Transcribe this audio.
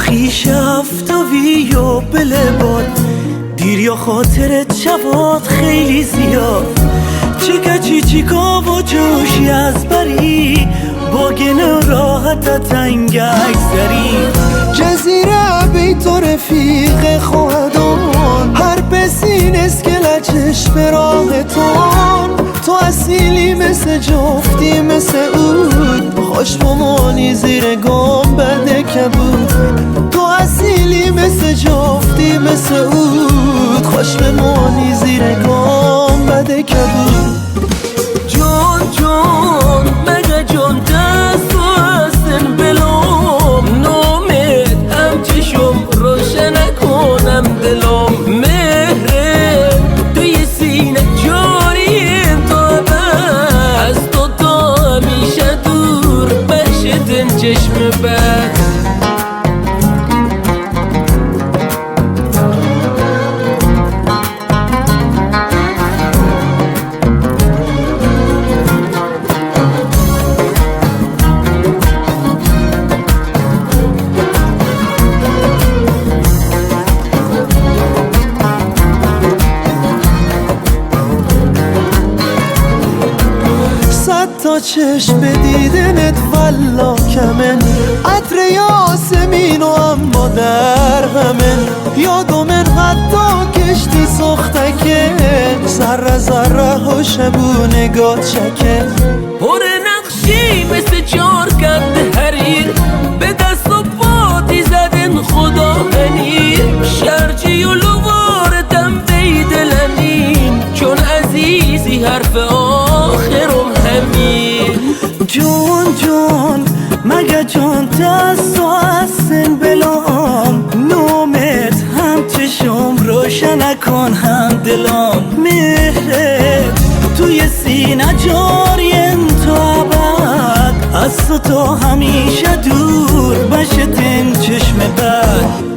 خیش افتاوی و بلباد دیر یا خاطرت شبات خیلی زیاد چیکا چیکا و جوشی از بری باگن راحت تنگ اکثری جزیره بیت و رفیق خودان هر بسین اسکل چشم راهتان تو اصیلی مثل جفتی مثل اود خوش بمانی زیر گام بده کبود تو اصیلی مثل جفتی مثل اود خوش بمانی زیر گام بده کبود جون جون مگه جون دست و هستن بلوم نومد هم چشم روشن نکنم دلم مهره توی سینه جاریم تا از تو همیشه دور بشتن چشم بد تا چشم دیدنت والا کمن عطر یاسمین و اما در همن یادومن حتی کشتی سختکه ذره ذره ها شبو نگاه چکه پر نقشی مثل چارکت حریر به دست و پاتی زدن خدا هنیر شرجی و لوارتم بیدلنین چون عزیزی حرف آخرم جون جون مگه جون دست و هستن بلام نومت هم چشم روشن نکن هم دلام مهرت توی سینه جاریم تو ابد از تو همیشه دور بشتن چشم بد